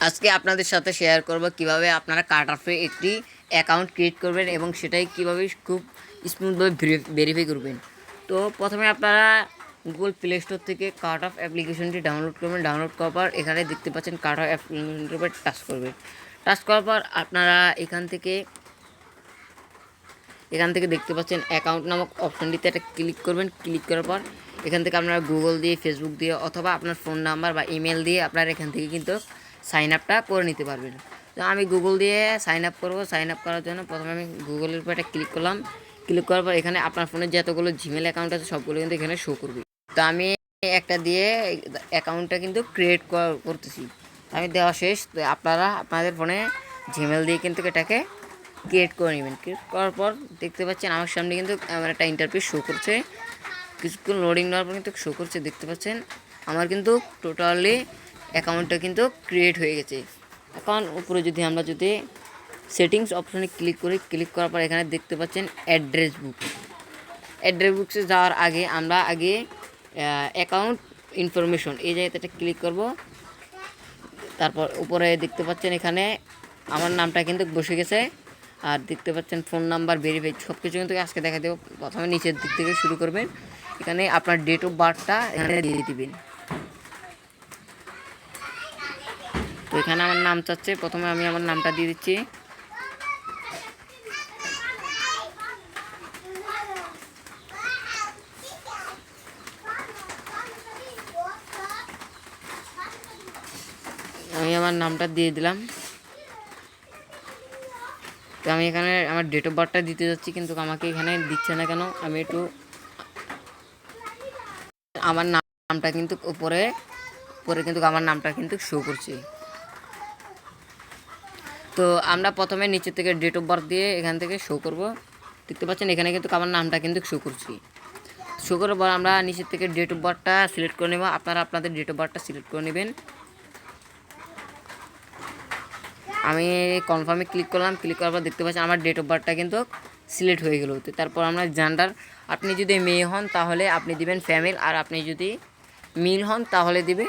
আজকে আপনাদের সাথে শেয়ার করব কিভাবে আপনারা কার্টঅফে একটি অ্যাকাউন্ট ক্রিয়েট করবেন এবং সেটাই কিভাবে খুব স্মুথভাবে ভেরিফাই করবেন। তো প্রথমে আপনারা গুগল প্লে স্টোর থেকে কার্টঅফ অ্যাপ্লিকেশনটি ডাউনলোড করবেন। ডাউনলোড করার পর এখানে দেখতে পাচ্ছেন কার্টঅফ অ্যাপ্লিকেশনটির উপর টাচ করবেন। টাচ করার পর আপনারা এখান থেকে দেখতে পাচ্ছেন অ্যাকাউন্ট নামক অপশনটিতে একটা ক্লিক করবেন। ক্লিক করার পর এখান থেকে আপনারা গুগল দিয়ে, ফেসবুক দিয়ে অথবা আপনার ফোন নাম্বার বা ইমেল দিয়ে আপনারা এখান থেকে কিন্তু সাইন আপটা করে নিতে পারবেন। তো আমি গুগল দিয়ে সাইন আপ করবো। সাইন আপ করার জন্য প্রথমে আমি গুগলের উপর একটা ক্লিক করলাম। ক্লিক করার পর এখানে আপনার ফোনে যতগুলো জিমেল অ্যাকাউন্ট আছে সবগুলো কিন্তু এখানে শো করবে। তো আমি একটা দিয়ে অ্যাকাউন্টটা কিন্তু ক্রিয়েট করতেছি। আমি দেওয়া শেষ। তো আপনারা আপনাদের ফোনে জিমেল দিয়ে কিন্তু এটাকে ক্রিয়েট করে নেবেন। ক্রিয়েট করার পর দেখতে পাচ্ছেন আমার সামনে কিন্তু আমার একটা ইন্টারফেস শো করছে। কিছুক্ষণ লোডিং নেওয়ার পর কিন্তু শো করছে, দেখতে পাচ্ছেন আমার কিন্তু টোটালি অ্যাকাউন্টটা কিন্তু ক্রিয়েট হয়ে গেছে। এখন উপরে যদি আমরা সেটিংস অপশনে ক্লিক করি, ক্লিক করার পর এখানে দেখতে পাচ্ছেন অ্যাড্রেস বুক। অ্যাড্রেস বুকসে যাওয়ার আগে আমরা অ্যাকাউন্ট ইনফরমেশন এই জায়গাতে ক্লিক করব। তারপর উপরে দেখতে পাচ্ছেন এখানে আমার নামটা কিন্তু বসে গেছে। আর দেখতে পাচ্ছেন ফোন নাম্বার, ভেরিফাই সব কিছু কিন্তু আজকে দেখা দেবো। প্রথমে নিচের দিক থেকে শুরু করবেন। এখানে আপনার ডেট অফ বার্থটা এখানে দিয়ে দিবেন। তো এখানে আমার নাম চাচ্ছে, প্রথমে আমি আমার নামটা দিয়ে দিচ্ছি। আমি আমার নামটা দিয়ে দিলাম। তো আমি এখানে আমার ডেট অফ বার্থটা দিতে যাচ্ছি, কিন্তু আমাকে এখানে দিচ্ছে না কেন। আমি একটু আমার নামটা কিন্তু উপরে কিন্তু আমার নামটা কিন্তু শো করছে। তো আমরা প্রথমে নিচে থেকে ডেট অফ বার্থ দিয়ে এখান থেকে শো করব। দেখতে পাচ্ছেন এখানে কিন্তু আমার নামটা কিন্তু শো করছি। শো করার পর আমরা নিচের থেকে ডেট অফ বার্থটা সিলেক্ট করে নেব। আপনারা আপনাদের ডেট অফ বার্থটা সিলেক্ট করে নেবেন। আমি কনফার্মে ক্লিক করলাম। ক্লিক করার পর দেখতে পাচ্ছি আমার ডেট অফ বার্থটা কিন্তু সিলেক্ট হয়ে গেল। তারপর আমরা জেন্ডার, আপনি যদি মেয়ে হন তাহলে আপনি দিবেন ফিমেল, আর আপনি যদি মেল হন তাহলে দিবেন,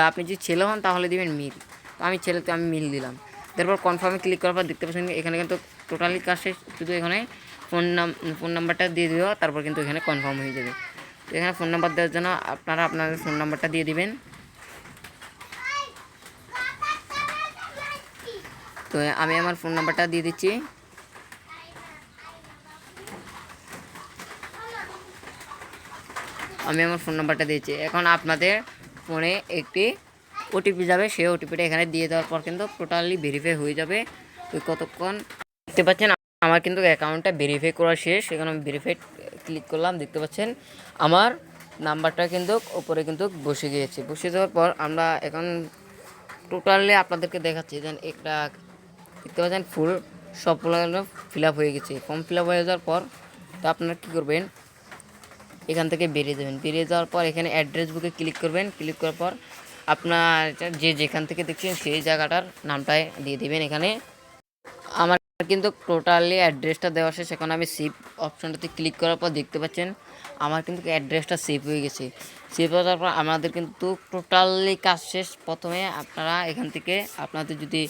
আপনি যদি ছেলে হন তাহলে দিবেন মেল। তো আমি ছেলে, তো আমি মেল দিলাম। তারপর কনফার্মে ক্লিক করার পর দেখতে পাচ্ছেন এখানে কিন্তু টোটালি কাজ শেষ। শুধু এখানে ফোন নাম্বারটা দিয়ে দেওয়া, তারপর কিন্তু এখানে কনফার্ম হয়ে যাবে। তো এখানে ফোন নাম্বার দেওয়ার জন্য আপনারা আপনাদের ফোন নাম্বারটা দিয়ে দিবেন। তো আমি আমার ফোন নাম্বারটা দিয়ে দিচ্ছি। আমি আমার ফোন নাম্বারটা দিয়েছি। এখন আপনাদের ফোনে একটি ওটিপি যাবে, সেই ওটিপিটা এখানে দিয়ে দেওয়ার পর কিন্তু টোটালি ভেরিফাই হয়ে যাবে। তো কতক্ষণ দেখতে পাচ্ছেন আমার কিন্তু অ্যাকাউন্টটা ভেরিফাই করা শেষ। এখানে আমি ভেরিফাই ক্লিক করলাম। দেখতে পাচ্ছেন আমার নাম্বারটা কিন্তু ওপরে কিন্তু বসে গিয়েছে। বসে যাওয়ার পর আমরা এখন টোটালি আপনাদেরকে দেখাচ্ছি। যেন একটা দেখতে পাচ্ছেন সবগুলো ফিল আপ হয়ে গেছে। ফর্ম ফিল আপ হয়ে যাওয়ার পর তো আপনারা কী করবেন, এখান থেকে বেরিয়ে যাবেন। বেরিয়ে যাওয়ার পর এখানে অ্যাড্রেস বুকে ক্লিক করবেন। ক্লিক করার পর আপনার যেখান থেকে দেখছেন সেই জায়গাটার নামটাই দিয়ে দেবেন। এখানে আমার কিন্তু টোটালি অ্যাড্রেসটা দেওয়া শেষ। এখন আমি সেভ অপশনটাতে ক্লিক করার পর দেখতে পাচ্ছেন আমার কিন্তু অ্যাড্রেসটা সেভ হয়ে গেছে। সেভ হয়ে যাওয়ার পর আমাদের কিন্তু টোটালি কাজ শেষ। প্রথমে আপনারা এখান থেকে আপনাদের যদি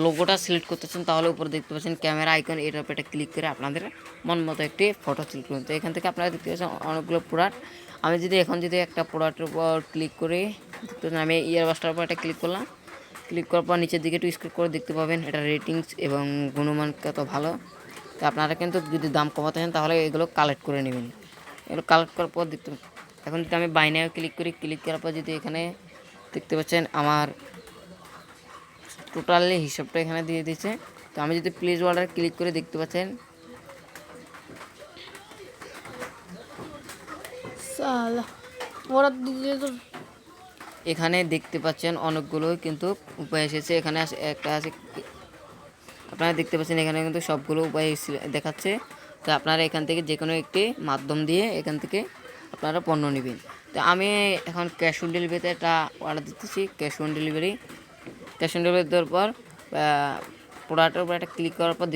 লোগোটা সিলেক্ট করতেছেন তাহলে উপরে দেখতে পাচ্ছেন ক্যামেরা আইকন, এর উপর এটা ক্লিক করে আপনাদের মন মতো একটি ফটো সিলেক্ট করুন। তো এখান থেকে আপনারা দেখতে পাচ্ছেন অনেকগুলো প্রোডাক্ট। আমি এখন একটা প্রোডাক্টের উপর ক্লিক করে দেখতে পাচ্ছেন আমি ইয়ারবাসটার উপর একটা ক্লিক করলাম। ক্লিক করার পর নিচের দিকে একটু স্ক্রল করে দেখতে পাবেন এটা রেটিংস এবং গুণমান কত ভালো। তো আপনারা কিন্তু যদি দাম কমাতে চান তাহলে এগুলো কালেক্ট করে নেবেন। এগুলো কালেক্ট করার পর দেখতে, এখন যদি আমি বাই নাও ক্লিক করি, ক্লিক করার পর যদি এখানে দেখতে পাচ্ছেন আমার টোটালি হিসাবটা এখানে দিয়ে দিচ্ছে। তো আমি যদি প্লেস অর্ডার ক্লিক করে দেখতে পাচ্ছেন এখানে দেখতে পাচ্ছেন অনেকগুলো কিন্তু উপায় এসেছে। এখানে একটা আছে, আপনারা দেখতে পাচ্ছেন এখানে কিন্তু সবগুলো উপায় দেখাচ্ছে। তো আপনারা এখান থেকে যে কোনো একটি মাধ্যম দিয়ে এখান থেকে আপনারা পণ্য নেবেন। তো আমি এখন ক্যাশ অন ডেলিভারিতে একটা অর্ডার দিতেছি। ক্যাশ অন ডেলিভারি দেওয়ার পর প্রোডাক্টের উপর একটা ক্লিক করার পর